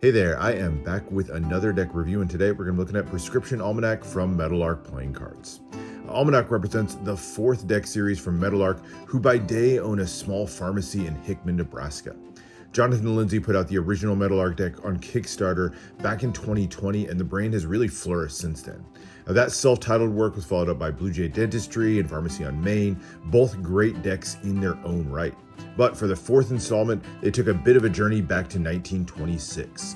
Hey there, I am back with another deck review, and today we're going to be looking at Prescription Almanac from Meadowlark Playing Cards. Almanac represents the fourth deck series from Meadowlark, who by day own a small pharmacy in Hickman, Nebraska. Jonathan and Lindsay put out the original Meadowlark deck on Kickstarter back in 2020, and the brand has really flourished since then. Now, that self-titled work was followed up by Blue Jay Dentistry and Pharmacy on Main, both great decks in their own right. But for the fourth installment, they took a bit of a journey back to 1926.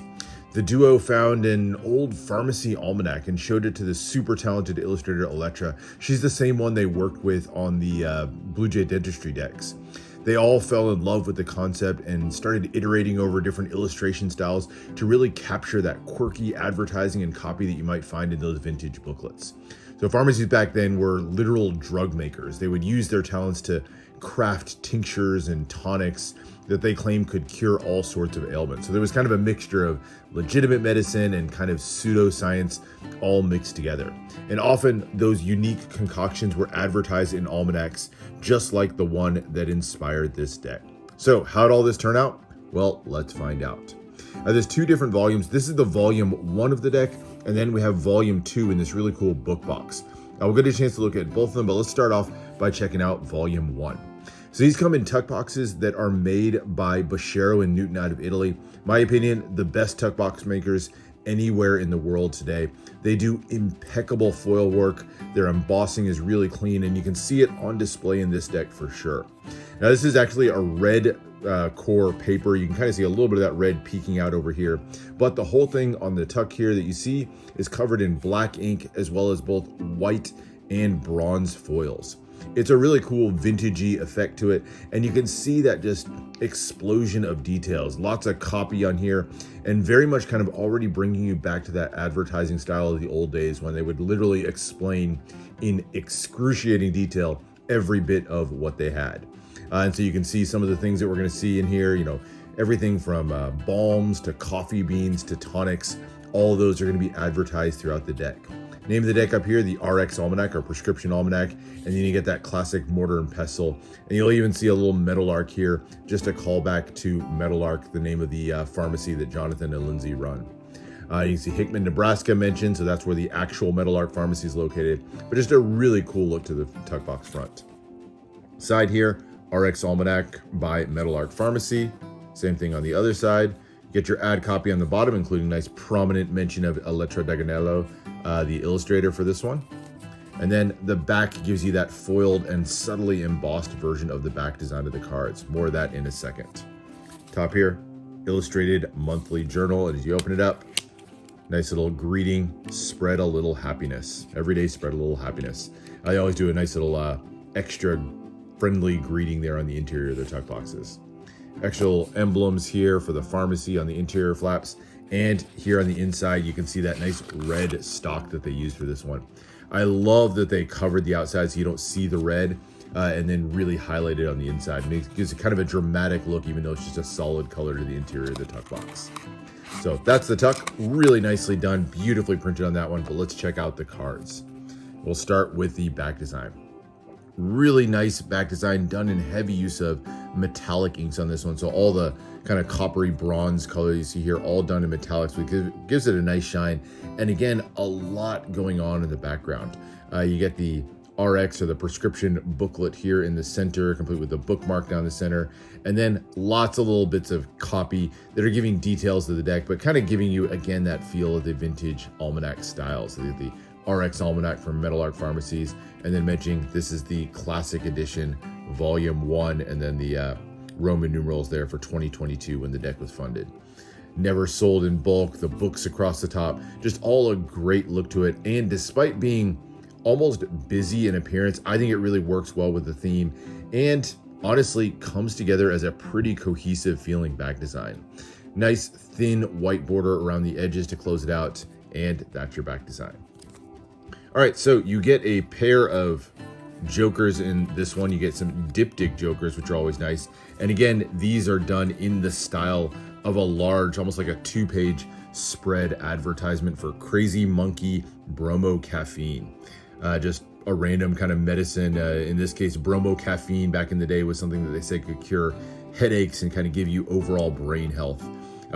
The duo found an old pharmacy almanac and showed it to the super talented illustrator Elettra. She's the same one they worked with on the Blue Jay Dentistry decks. They all fell in love with the concept and started iterating over different illustration styles to really capture that quirky advertising and copy that you might find in those vintage booklets. So pharmacies back then were literal drug makers. They would use their talents to craft tinctures and tonics that they claimed could cure all sorts of ailments. So there was kind of a mixture of legitimate medicine and kind of pseudoscience all mixed together. And often those unique concoctions were advertised in almanacs, just like the one that inspired this deck. So how'd all this turn out? Well, let's find out. There's two different volumes. This is the volume 1 of the deck, and then we have volume 2 in this really cool book box. We'll get a chance to look at both of them, but let's start off by checking out volume 1. So these come in tuck boxes that are made by Bashero and Newton out of Italy. My opinion, the best tuck box makers anywhere in the world today. They do impeccable foil work. Their embossing is really clean, and you can see it on display in this deck for sure. Now this is actually a red core paper. You can kind of see a little bit of that red peeking out over here, but the whole thing on the tuck here that you see is covered in black ink, as well as both white and bronze foils. It's a really cool vintagey effect to it, and you can see that just explosion of details. Lots of copy on here, and very much kind of already bringing you back to that advertising style of the old days when they would literally explain in excruciating detail every bit of what they had. And so you can see some of the things that we're going to see in here, everything from balms to coffee beans to tonics. All of those are going to be advertised throughout the deck. Name of the deck up here, the RX Almanac or Prescription Almanac, and then you get that classic mortar and pestle. And you'll even see a little Meadowlark here, just a callback to Meadowlark, the name of the pharmacy that Jonathan and Lindsay run. You can see Hickman, Nebraska mentioned, so that's where the actual Meadowlark pharmacy is located, but just a really cool look to the tuck box front. Side here, RX Almanac by Meadowlark Pharmacy. Same thing on the other side. Get your ad copy on the bottom, including nice prominent mention of Elettra, the illustrator for this one. And then the back gives you that foiled and subtly embossed version of the back design of the cards. More of that in a second. Top here, illustrated monthly journal. And as you open it up, nice little greeting, spread a little happiness. Every day, spread a little happiness. I always do a nice little extra friendly greeting there on the interior of the tuck boxes. Extra little emblems here for the pharmacy on the interior flaps, and here on the inside you can see that nice red stock that they used for this one. I love that they covered the outside so you don't see the red, and then really highlighted on the inside. It gives it kind of a dramatic look, even though it's just a solid color to the interior of the tuck box. So that's the tuck, really nicely done, beautifully printed on that one. But let's check out the cards. We'll start with the back design. Really nice back design, done in heavy use of metallic inks on this one. So all the kind of coppery bronze color you see here, all done in metallics, because it gives it a nice shine. And again, a lot going on in the background. You get the RX or the prescription booklet here in the center, complete with the bookmark down the center. And then lots of little bits of copy that are giving details to the deck, but kind of giving you, again, that feel of the vintage almanac style. So the RX Almanac from Meadowlark Pharmacies, and then mentioning this is the classic edition, volume 1, and then the Roman numerals there for 2022 when the deck was funded. Never sold in bulk, the books across the top, just all a great look to it. And despite being almost busy in appearance, I think it really works well with the theme, and honestly comes together as a pretty cohesive feeling back design. Nice thin white border around the edges to close it out, and that's your back design. All right, so you get a pair of jokers in this one. You get some diptych jokers, which are always nice. And again, these are done in the style of a large, almost like a 2-page spread advertisement for Crazy Monkey Bromo Caffeine. Just a random kind of medicine. In this case, bromo caffeine back in the day was something that they said could cure headaches and kind of give you overall brain health.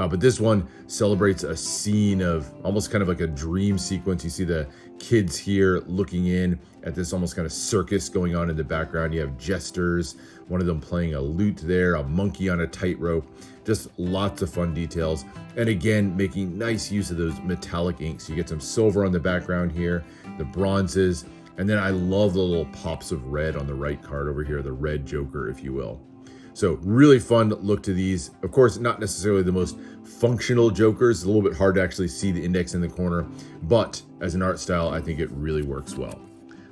But this one celebrates a scene of almost kind of like a dream sequence. You see the kids here looking in at this almost kind of circus going on in the background. You have jesters, one of them playing a lute there, a monkey on a tightrope, just lots of fun details. And again, making nice use of those metallic inks. You get some silver on the background here, the bronzes, and then I love the little pops of red on the right card over here, the red Joker, if you will. So really fun look to these. Of course, not necessarily the most functional Jokers. It's a little bit hard to actually see the index in the corner, but as an art style, I think it really works well.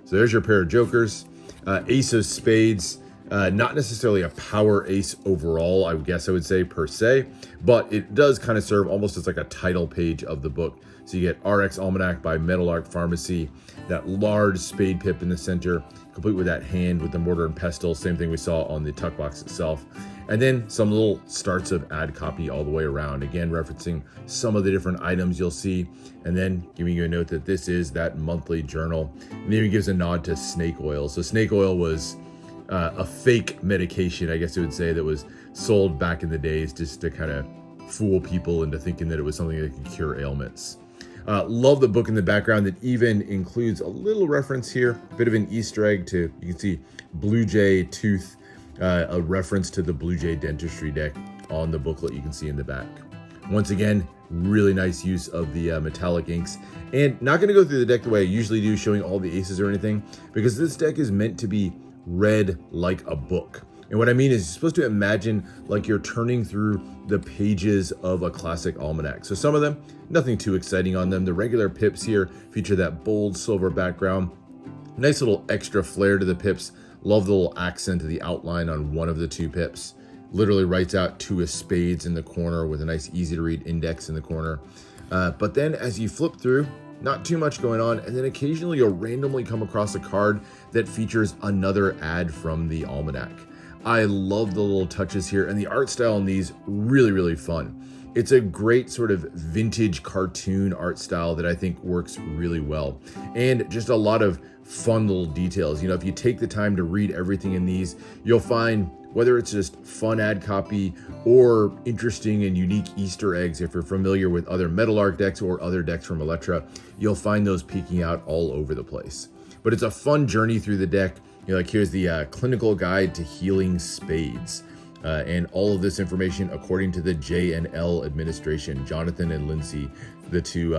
So there's your pair of Jokers. Ace of Spades, not necessarily a power ace overall, I guess I would say per se, but it does kind of serve almost as like a title page of the book. So you get RX Almanac by Meadowlark Pharmacy, that large spade pip in the center, complete with that hand with the mortar and pestle, same thing we saw on the tuck box itself. And then some little starts of ad copy all the way around, again referencing some of the different items you'll see, and then giving you a note that this is that monthly journal. And even gives a nod to snake oil. So snake oil was a fake medication, I guess you would say, that was sold back in the days just to kind of fool people into thinking that it was something that could cure ailments. Love the book in the background that even includes a little reference here, a bit of an Easter egg to, you can see Blue Jay Tooth, a reference to the Blue Jay Dentistry deck on the booklet you can see in the back. Once again, really nice use of the metallic inks. And not going to go through the deck the way I usually do, showing all the aces or anything, because this deck is meant to be read like a book. And what I mean is you're supposed to imagine like you're turning through the pages of a classic almanac. So some of them, nothing too exciting on them. The regular pips here feature that bold silver background. Nice little extra flair to the pips. Love the little accent of the outline on one of the two pips. Literally writes out two of spades in the corner with a nice easy to read index in the corner. But then as you flip through, not too much going on, and then occasionally you'll randomly come across a card that features another ad from the almanac. I love the little touches here, and the art style in these really, really fun. It's a great sort of vintage cartoon art style that I think works really well. And just a lot of fun little details. You know, if you take the time to read everything in these, you'll find whether it's just fun ad copy or interesting and unique Easter eggs. If you're familiar with other Meadowlark decks or other decks from Elettra, you'll find those peeking out all over the place. But it's a fun journey through the deck. You know, like here's the clinical guide to healing spades. And all of this information according to the J&L administration, Jonathan and Lindsay, the two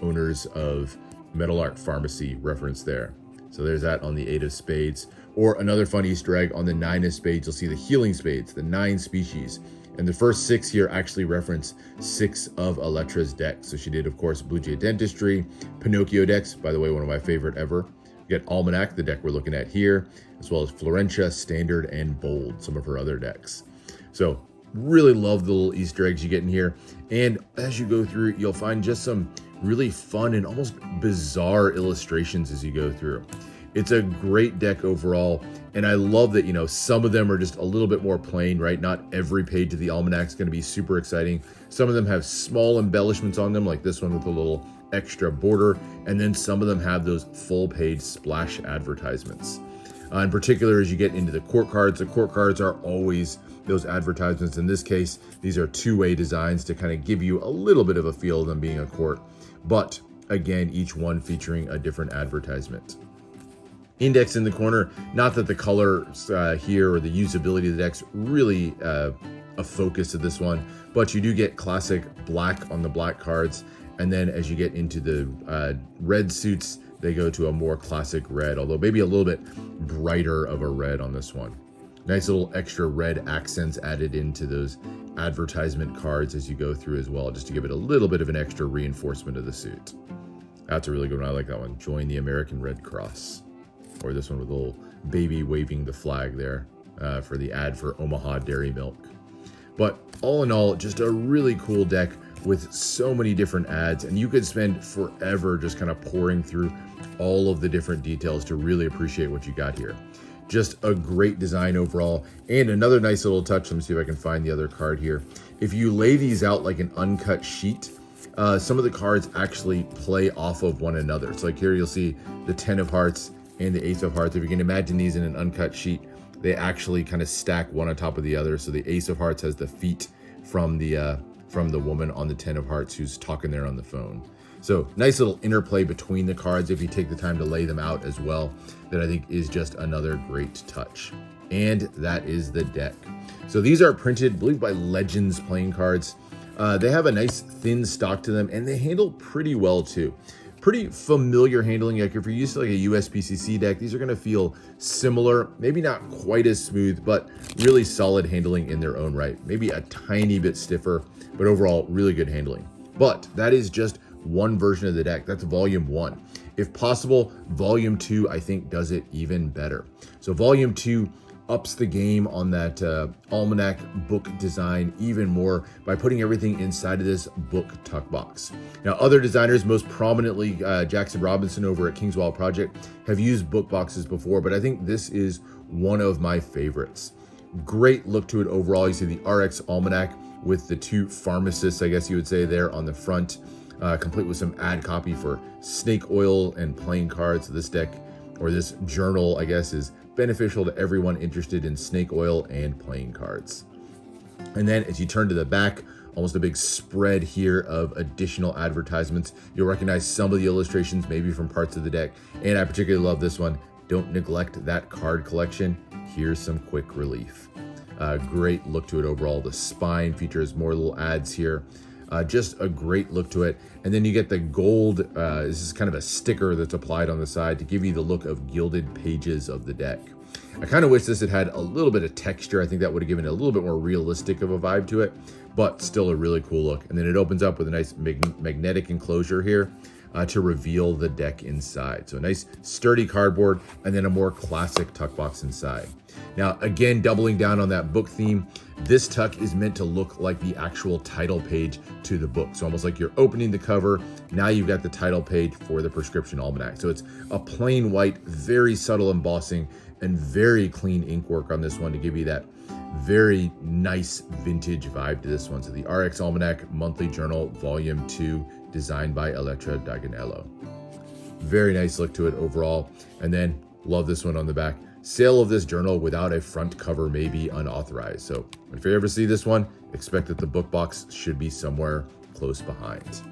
owners of Meadowlark Pharmacy, referenced there. So there's that on the 8 of spades. Or another fun Easter egg on the 9 of spades, you'll see the healing spades, the 9 species. And the first 6 here actually reference 6 of Elettra's decks. So she did, of course, Blue Jay Dentistry, Pinocchio decks, by the way, one of my favorite ever. You get Almanac, the deck we're looking at here, as well as Florentia, Standard, and Bold, some of her other decks. So really love the little Easter eggs you get in here. And as you go through, you'll find just some really fun and almost bizarre illustrations as you go through. It's a great deck overall, and I love that, you know, some of them are just a little bit more plain, right? Not every page of the almanac is going to be super exciting. Some of them have small embellishments on them, like this one with a little extra border, and then some of them have those full page splash advertisements. In particular, as you get into the court cards are always those advertisements. In this case, these are two-way designs to kind of give you a little bit of a feel of them being a court, but again, each one featuring a different advertisement. Index in the corner, not that the colors here or the usability of the decks really a focus of this one, but you do get classic black on the black cards, and then as you get into the red suits, they go to a more classic red, although maybe a little bit brighter of a red on this one. Nice little extra red accents added into those advertisement cards as you go through as well, just to give it a little bit of an extra reinforcement of the suit. That's a really good one. I like that one. Join the American Red Cross. Or this one with a little baby waving the flag there for the ad for Omaha Dairy Milk. But all in all, just a really cool deck with so many different ads, and you could spend forever just kind of pouring through all of the different details to really appreciate what you got here. Just a great design overall. And another nice little touch, let me see if I can find the other card here. If you lay these out like an uncut sheet, some of the cards actually play off of one another. So like here you'll see the 10 of hearts and the Ace of Hearts. If you can imagine these in an uncut sheet, they actually kind of stack one on top of the other. So the Ace of Hearts has the feet from the from the woman on the 10 of hearts who's talking there on the phone. So nice little interplay between the cards if you take the time to lay them out as well, that I think is just another great touch. And that is the deck. So these are printed, I believe, by Legends playing cards. They have a nice thin stock to them, and they handle pretty well too. Pretty familiar handling. Like if you're used to like a USPCC deck, these are going to feel similar, maybe not quite as smooth, but really solid handling in their own right. Maybe a tiny bit stiffer, but overall really good handling. But that is just one version of the deck. That's volume 1. If possible, volume 2 I think does it even better. So volume 2 ups the game on that Almanac book design even more by putting everything inside of this book tuck box. Now, other designers, most prominently Jackson Robinson over at Kingswell Project, have used book boxes before, but I think this is one of my favorites. Great look to it overall. You see the RX Almanac with the 2 pharmacists, I guess you would say, there on the front, complete with some ad copy for snake oil and playing cards. So this deck, or this journal, I guess, is beneficial to everyone interested in snake oil and playing cards. And then as you turn to the back, almost a big spread here of additional advertisements. You'll recognize some of the illustrations maybe from parts of the deck. And I particularly love this one. Don't neglect that card collection. Here's some quick relief. Great look to it overall. The spine features more little ads here. Just a great look to it. And then you get the gold, this is kind of a sticker that's applied on the side to give you the look of gilded pages of the deck. I kind of wish this had a little bit of texture. I think that would have given it a little bit more realistic of a vibe to it, but still a really cool look. And then it opens up with a nice magnetic enclosure here to reveal the deck inside. So a nice sturdy cardboard and then a more classic tuck box inside. Now, again, doubling down on that book theme, this tuck is meant to look like the actual title page to the book. So almost like you're opening the cover. Now you've got the title page for the Prescription Almanac. So it's a plain white, very subtle embossing and very clean ink work on this one to give you that very nice vintage vibe to this one. So the RX Almanac Monthly Journal Volume 2, designed by Elettra Daganello. Very nice look to it overall. And then love this one on the back. Sale of this journal without a front cover may be unauthorized. So if you ever see this one, expect that the book box should be somewhere close behind.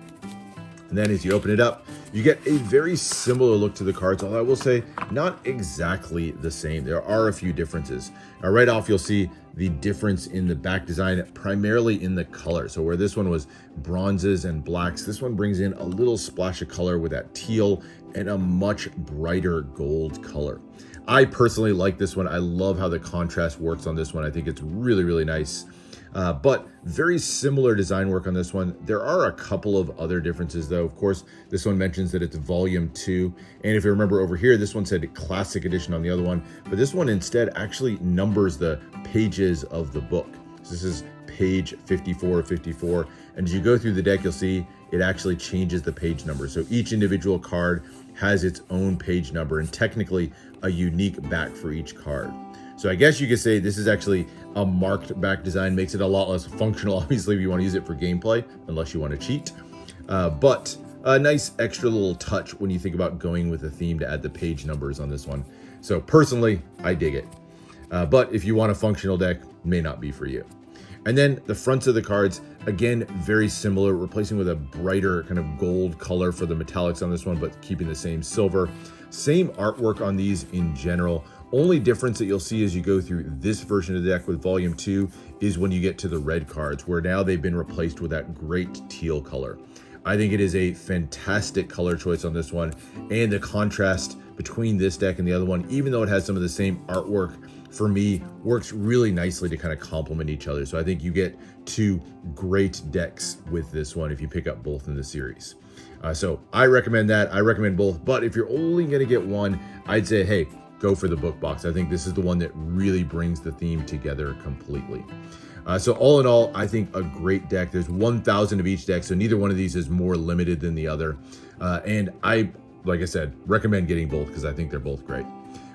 And then as you open it up, you get a very similar look to the cards, although I will say not exactly the same. There are a few differences. Now, right off, you'll see the difference in the back design, primarily in the color. So where this one was bronzes and blacks, this one brings in a little splash of color with that teal and a much brighter gold color. I personally like this one. I love how the contrast works on this one. I think it's really, really nice. But very similar design work on this one. There are a couple of other differences though. Of course, this one mentions that it's volume 2. And if you remember over here, this one said classic edition on the other one, but this one instead actually numbers the pages of the book. So this is page 54 of 54. And as you go through the deck, you'll see it actually changes the page number. So each individual card has its own page number and technically a unique back for each card. So I guess you could say this is actually a marked back design, makes it a lot less functional, obviously, if you want to use it for gameplay, unless you want to cheat. But a nice extra little touch when you think about going with a theme to add the page numbers on this one. So personally, I dig it. But if you want a functional deck, may not be for you. And then the fronts of the cards, again, very similar, replacing with a brighter kind of gold color for the metallics on this one, but keeping the same silver. Same artwork on these in general. Only difference that you'll see as you go through this version of the deck with volume 2 is when you get to the red cards, where now they've been replaced with that great teal color. I think it is a fantastic color choice on this one, and the contrast between this deck and the other one, even though it has some of the same artwork, for me, works really nicely to kind of complement each other. So I think you get 2 great decks with this one if you pick up both in the series. So I recommend that. I recommend both, but if you're only going to get one, I'd say, hey, go for the book box. I think this is the one that really brings the theme together completely. So all in all, I think a great deck. There's 1,000 of each deck, so neither one of these is more limited than the other. And I, like I said, recommend getting both because I think they're both great.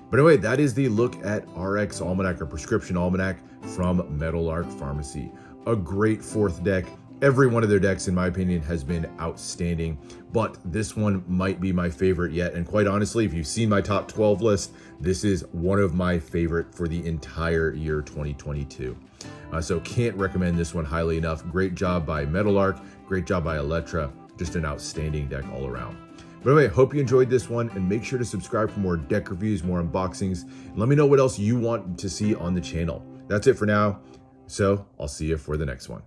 But anyway, that is the look at RX Almanac, or Prescription Almanac from Meadowlark Pharmacy. A great 4th deck, Every one of their decks, in my opinion, has been outstanding, but this one might be my favorite yet. And quite honestly, if you've seen my top 12 list, this is one of my favorite for the entire year 2022. So can't recommend this one highly enough. Great job by Meadowlark, great job by Elettra, just an outstanding deck all around. But anyway, hope you enjoyed this one, and make sure to subscribe for more deck reviews, more unboxings. And let me know what else you want to see on the channel. That's it for now. So I'll see you for the next one.